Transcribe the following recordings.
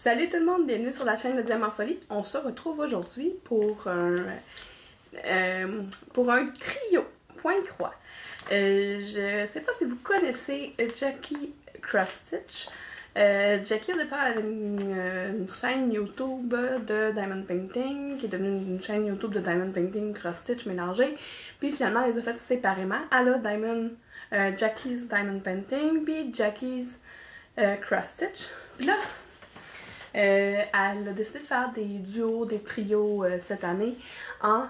Salut tout le monde, bienvenue sur la chaîne de Diamant Folie. On se retrouve aujourd'hui pour un trio, point croix. Je sais pas si vous connaissez Jackie Cross-Stitch. Jackie au départ elle avait une chaîne YouTube de Diamond Painting qui est devenue une chaîne YouTube de Diamond Painting Cross-Stitch mélangée. Puis finalement elle les a faites séparément. Elle a Jackie's Diamond Painting puis Jackie's Cross-Stitch. Puis là elle a décidé de faire des duos, des trios cette année en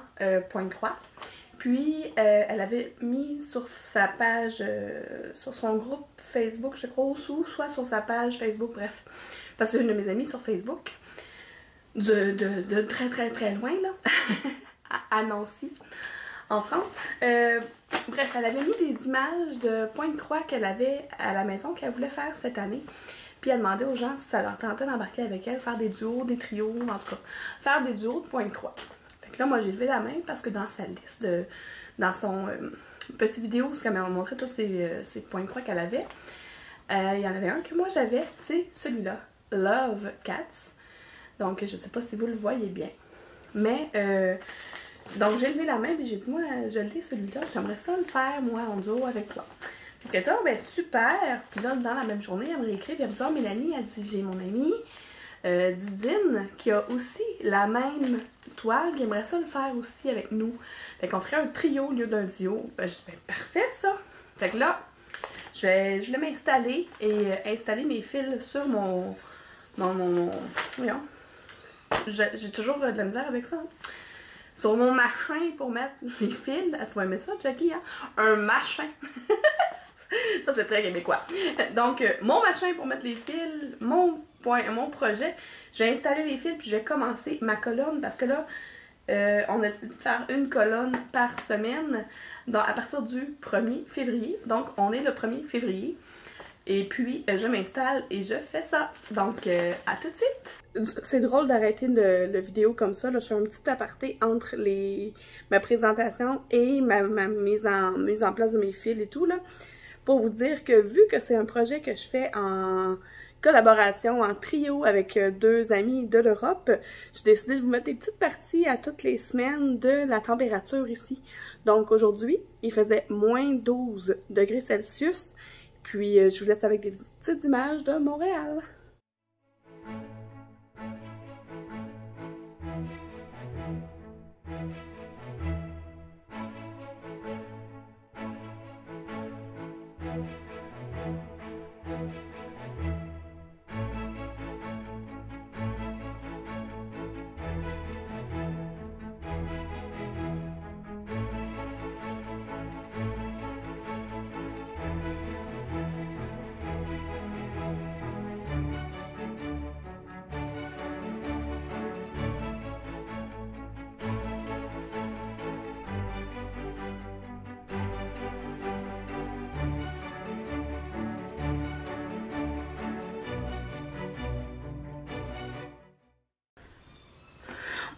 point-croix. Puis elle avait mis sur sa page, sur son groupe Facebook, je crois, ou soit sur sa page Facebook, bref. Parce que c'est une de mes amies sur Facebook, de très très très loin, là, à Nancy, en France. Bref, elle avait mis des images de point-croix qu'elle avait à la maison qu'elle voulait faire cette année. Puis elle demandait aux gens si ça leur tentait d'embarquer avec elle, faire des duos, des trios, en tout cas, faire des duos de point-croix. Fait que là, moi, j'ai levé la main parce que dans sa liste, dans son petite vidéo, où elle m'a montré tous ces points-croix qu'elle avait, il y en avait un que moi j'avais, c'est celui-là, Love Cats. Donc, je sais pas si vous le voyez bien. Mais, donc j'ai levé la main et j'ai dit, moi, je l'ai celui-là, j'aimerais ça le faire, moi, en duo avec toi. Fait que ça, ben super! Puis là, dans la même journée, elle me réécrit, puis elle me dit, oh Mélanie, elle dit, j'ai mon amie Didine qui a aussi la même toile, qui aimerait ça le faire aussi avec nous. Fait qu'on ferait un trio au lieu d'un duo. Ben, je dis, ben parfait ça! Fait que là, je vais m'installer et installer mes fils sur voyons. J'ai toujours de la misère avec ça. Hein? Sur mon machin pour mettre les fils. Ah, tu vas aimer ça, Jackie, hein? Un machin! Ça, c'est très québécois. Donc, mon machin pour mettre les fils, mon projet, j'ai installé les fils puis j'ai commencé ma colonne parce que là, on a décidé de faire une colonne par semaine à partir du 1er février. Donc, on est le 1er février. Et puis, je m'installe et je fais ça. Donc, à tout de suite! C'est drôle d'arrêter le vidéo comme ça. Là, je fais un petit aparté entre ma présentation et ma mise en place de mes fils et tout, là. Pour vous dire que vu que c'est un projet que je fais en collaboration, en trio avec deux amis de l'Europe, j'ai décidé de vous mettre des petites parties à toutes les semaines de la température ici. Donc aujourd'hui, il faisait moins 12 degrés Celsius, puis je vous laisse avec des petites images de Montréal.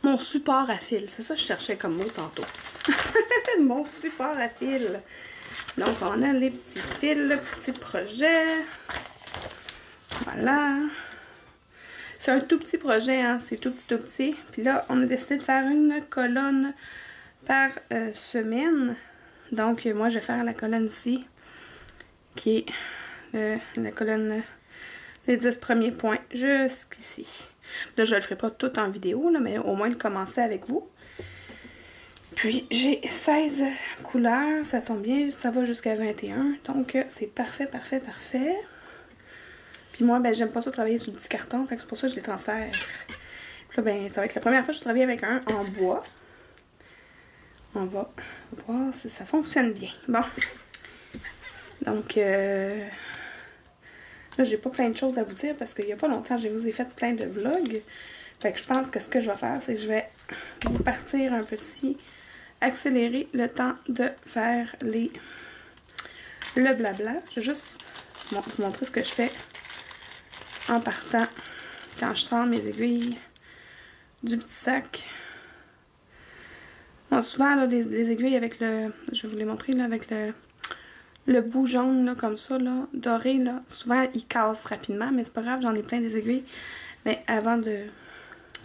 Mon support à fil, c'est ça que je cherchais comme mot tantôt. Mon support à fil. Donc, on a les petits fils, le petit projet. Voilà. C'est un tout petit projet, hein? C'est tout petit. Puis là, on a décidé de faire une colonne par semaine. Donc, moi, je vais faire la colonne ici, qui est la colonne, les 10 premiers points jusqu'ici. Là, je ne le ferai pas tout en vidéo, là, mais au moins le commencer avec vous. Puis, j'ai 16 couleurs, ça tombe bien, ça va jusqu'à 21. Donc, c'est parfait, parfait, parfait. Puis moi, ben, j'aime pas ça travailler sur le petit carton, fait que c'est pour ça que je les transfère. Puis là, ben, ça va être la première fois que je travaille avec un en bois. On va voir si ça fonctionne bien. Bon. Donc, là, j'ai pas plein de choses à vous dire parce qu'il y a pas longtemps, je vous ai fait plein de vlogs. Fait que je pense que ce que je vais faire, c'est que je vais vous partir un petit accélérer le temps de faire le blabla. Je vais juste vous montrer ce que je fais en partant quand je sors mes aiguilles du petit sac. Bon, souvent, là, les aiguilles avec je vais vous les montrer, là, avec le bout jaune, là, comme ça, là, doré, là, souvent, il casse rapidement, mais c'est pas grave, j'en ai plein des aiguilles Mais avant de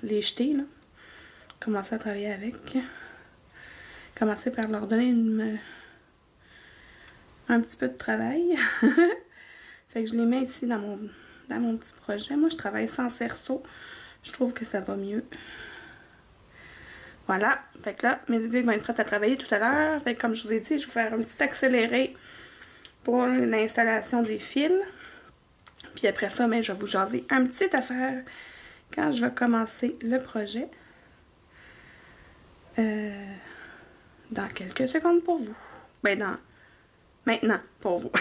les jeter, là, commencer à travailler avec, commencer par leur donner un petit peu de travail. Fait que je les mets ici dans mon petit projet. Moi, je travaille sans cerceau. Je trouve que ça va mieux. Voilà. Fait que là, mes aiguilles vont être prêtes à travailler tout à l'heure. Fait que comme je vous ai dit, je vais faire un petit accéléré pour l'installation des fils. Puis après ça, je vais vous jaser un petit affaire quand je vais commencer le projet. Dans quelques secondes pour vous. Maintenant pour vous.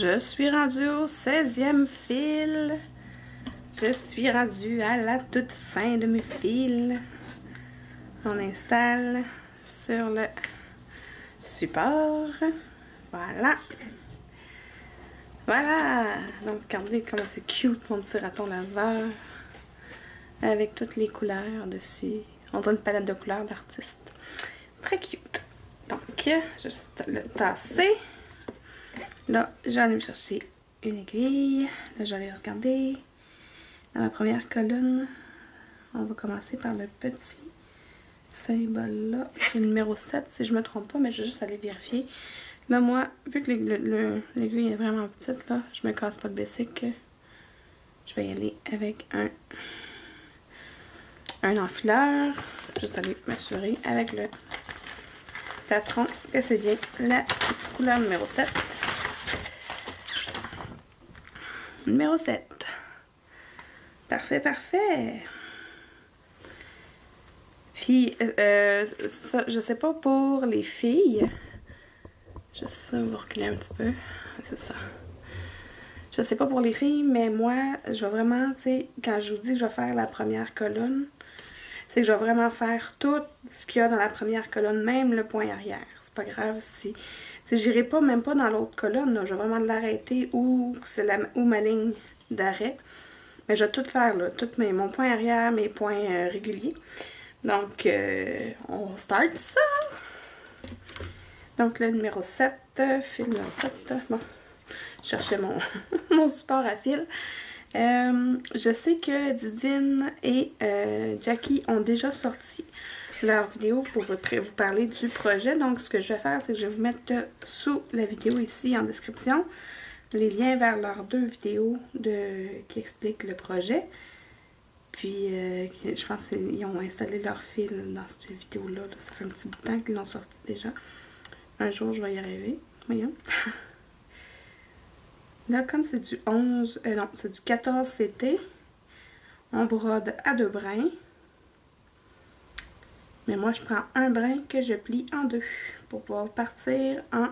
Je suis rendue au 16e fil. Je suis rendue à la toute fin de mes fils. On installe sur le support. Voilà. Voilà. Donc, regardez comment c'est cute mon petit raton laveur. Avec toutes les couleurs dessus. On dirait une palette de couleurs d'artiste. Très cute. Donc, juste le tasser. Là, je vais aller me chercher une aiguille. Là, je vais aller regarder. Dans ma première colonne, on va commencer par le petit symbole là. C'est le numéro 7 si je me trompe pas, mais je vais juste aller vérifier. Là, moi, vu que l'aiguille est vraiment petite, là, je me casse pas le basic. Je vais y aller avec un enfileur. Juste aller m'assurer avec le patron que c'est bien la couleur numéro 7. Numéro 7. Parfait, parfait. Puis, ça, je sais pas pour les filles. Je sais, vous reculer un petit peu. C'est ça. Je sais pas pour les filles, mais moi, je vais vraiment, tu sais, quand je vous dis que je vais faire la première colonne, c'est que je vais vraiment faire tout ce qu'il y a dans la première colonne, même le point arrière. C'est pas grave si... Tu sais, j'irai pas, même pas dans l'autre colonne, là. Je vais vraiment l'arrêter où ma ligne d'arrêt. Mais je vais tout faire, là. Mon point arrière, mes points réguliers. Donc, on start ça. Donc, le numéro 7, fil numéro 7. Bon, je cherchais mon support à fil. Je sais que Didine et Jackie ont déjà sorti leur vidéo pour vous parler du projet. Donc, ce que je vais faire, c'est que je vais vous mettre sous la vidéo ici en description les liens vers leurs 2 vidéos qui expliquent le projet. Puis, je pense qu'ils ont installé leur fil dans cette vidéo-là. Ça fait un petit bout de temps qu'ils l'ont sorti déjà. Un jour, je vais y arriver. Voyons. Là, comme c'est du 11... non, c'est du 14 CT. On brode à 2 brins. Mais moi, je prends un brin que je plie en deux pour pouvoir partir en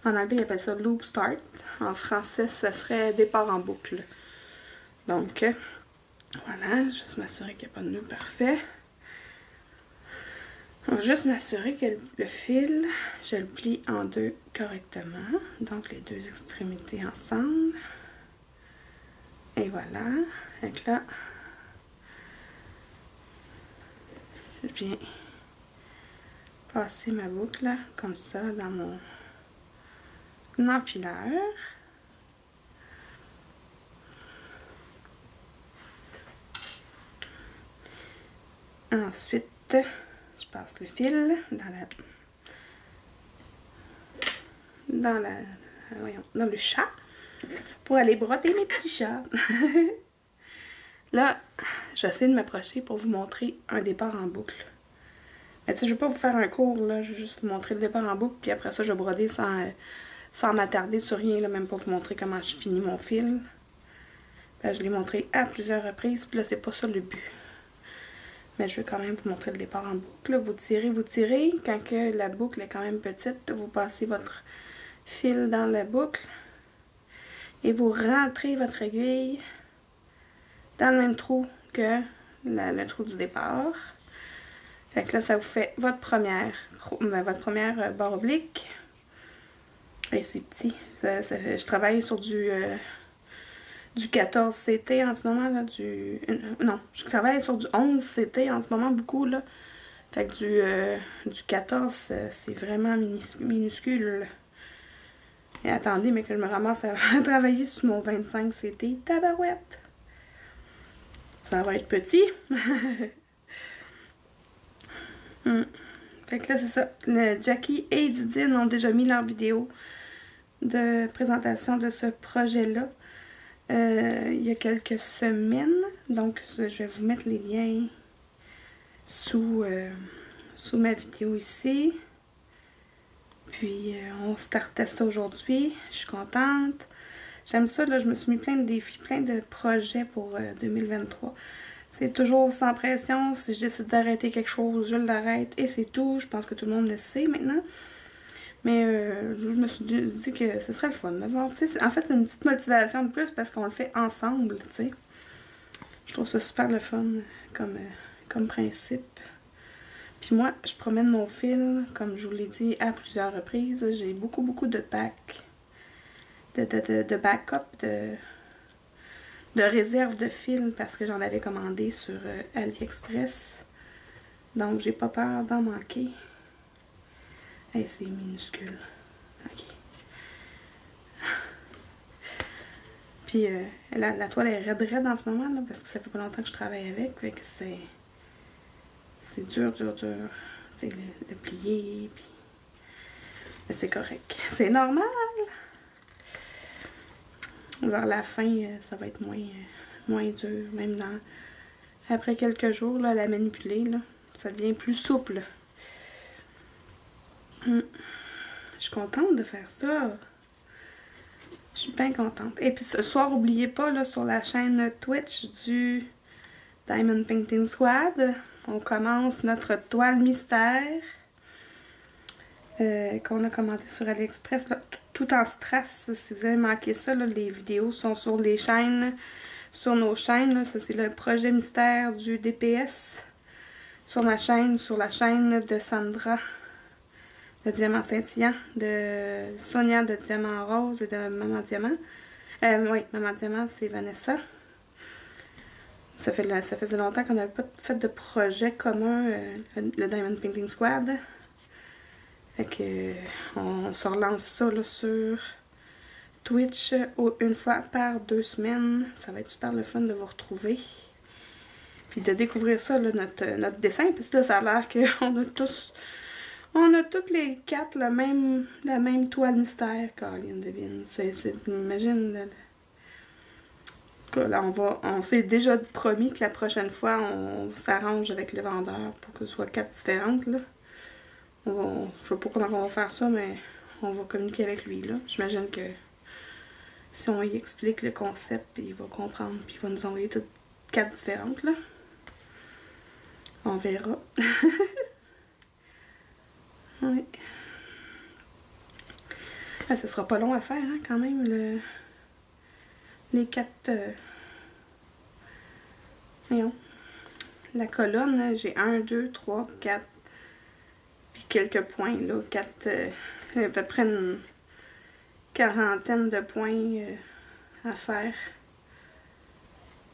anglais, ils appellent ça loop start. En français, ça serait départ en boucle. Donc, voilà, juste m'assurer qu'il n'y a pas de nœud parfait. On va juste m'assurer que le fil, je le plie en deux correctement. Donc, les deux extrémités ensemble. Et voilà. Donc là, je viens passer ma boucle comme ça dans mon enfileur. Ensuite, je passe le fil dans le chat pour aller broder mes petits chats. Là, je vais essayer de m'approcher pour vous montrer un départ en boucle. Mais tu sais, je vais pas vous faire un cours, là, je vais juste vous montrer le départ en boucle, puis après ça, je vais broder sans m'attarder sur rien, là, même pas vous montrer comment je finis mon fil. Là, je l'ai montré à plusieurs reprises, puis là, c'est pas ça le but. Mais je vais quand même vous montrer le départ en boucle. Là, vous tirez. Quand que la boucle est quand même petite, vous passez votre fil dans la boucle et vous rentrez votre aiguille dans le même trou que le trou du départ. Fait que là, ça vous fait votre première barre oblique. Et c'est petit. Je travaille sur du 14 CT en ce moment, là, non, je travaille sur du 11 CT en ce moment, beaucoup, là. Fait que du 14, c'est vraiment minuscule. Et attendez, mais que je me ramasse à travailler sur mon 25 CT, tabarouette! Ça va être petit. Fait que là, c'est ça. Jackie et Didine ont déjà mis leur vidéo de présentation de ce projet-là. Il y a quelques semaines. Donc, je vais vous mettre les liens sous ma vidéo ici. Puis, on startait ça aujourd'hui. Je suis contente. J'aime ça, là. Je me suis mis plein de défis, plein de projets pour 2023. C'est toujours sans pression. Si je décide d'arrêter quelque chose, je l'arrête et c'est tout. Je pense que tout le monde le sait maintenant. Mais je me suis dit que ce serait le fun. En fait, c'est une petite motivation de plus parce qu'on le fait ensemble, tu sais. Je trouve ça super le fun comme principe. Puis moi, je promène mon fil, comme je vous l'ai dit à plusieurs reprises. J'ai beaucoup de backup, de réserve de fil parce que j'en avais commandé sur AliExpress. Donc, j'ai pas peur d'en manquer. Hey, c'est minuscule. Ok. Puis la toile est raide en ce moment là, parce que ça fait pas longtemps que je travaille avec. Fait que c'est dur. Tu sais, le plier. Puis... Mais c'est correct. C'est normal. Vers la fin, ça va être moins dur. Même après quelques jours, là, à la manipuler, là, ça devient plus souple. Je suis contente de faire ça. Je suis bien contente. Et puis ce soir, n'oubliez pas, là, sur la chaîne Twitch du Diamond Painting Squad, on commence notre toile mystère qu'on a commandé sur AliExpress, là, tout en strass. Si vous avez manqué ça, là, les vidéos sont sur les chaînes, sur nos chaînes. Là, ça, c'est le projet mystère du DPS sur ma chaîne, sur la chaîne de Sandra de Diamant Scintillant, de Sonia de Diamant Rose et de Maman Diamant. Oui, Maman Diamant, c'est Vanessa. Ça faisait longtemps qu'on n'avait pas fait de projet commun, le Diamond Painting Squad. Fait que on se relance ça là, sur Twitch une fois par 2 semaines. Ça va être super le fun de vous retrouver. Puis de découvrir ça, là, notre dessin. Puis là, ça a l'air qu'on a tous... On a toutes les 4 la même toile mystère, Caroline Devine. Imagine, là, on s'est déjà promis que la prochaine fois, on s'arrange avec le vendeur pour que ce soit 4 différentes, là. Je sais pas comment on va faire ça, mais on va communiquer avec lui, là. J'imagine que si on lui explique le concept, il va comprendre, puis il va nous envoyer toutes 4 différentes, là. On verra. Oui. Ah, ça sera pas long à faire, hein, quand même, les 4... voyons. La colonne, j'ai 1, 2, 3, 4, puis quelques points, là. 4, à peu près une quarantaine de points à faire.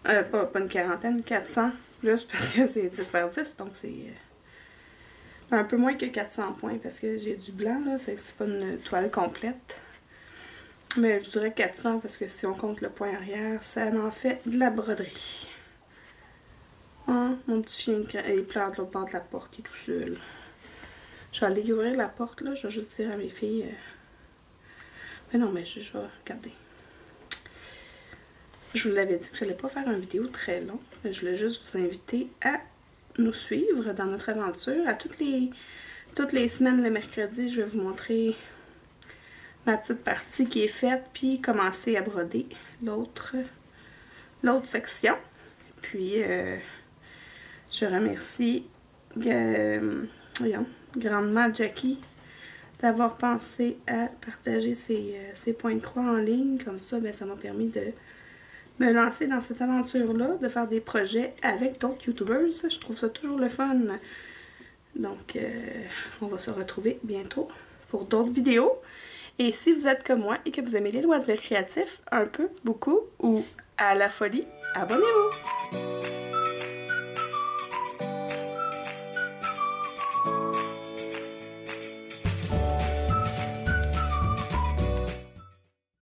Pas une quarantaine, 400 plus, parce que c'est 10 par 10, donc c'est un peu moins que 400 points, parce que j'ai du blanc, là, c'est pas une toile complète. Mais je dirais 400, parce que si on compte le point arrière, ça en fait de la broderie. Oh, mon petit chien, il pleure de l'autre bord de la porte, il est tout seul. Je vais aller ouvrir la porte, là, je vais juste dire à mes filles... Mais non, mais je vais regarder. Je vous l'avais dit que je n'allais pas faire une vidéo très longue. Je voulais juste vous inviter à nous suivre dans notre aventure. À toutes les semaines, le mercredi, je vais vous montrer ma petite partie qui est faite, puis commencer à broder l'autre section. Puis, je remercie grandement Jackie d'avoir pensé à partager ses points de croix en ligne. Comme ça, ben, ça m'a permis de me lancer dans cette aventure-là, de faire des projets avec d'autres YouTubers. Je trouve ça toujours le fun. Donc, on va se retrouver bientôt pour d'autres vidéos. Et si vous êtes comme moi et que vous aimez les loisirs créatifs, un peu, beaucoup ou à la folie, abonnez-vous!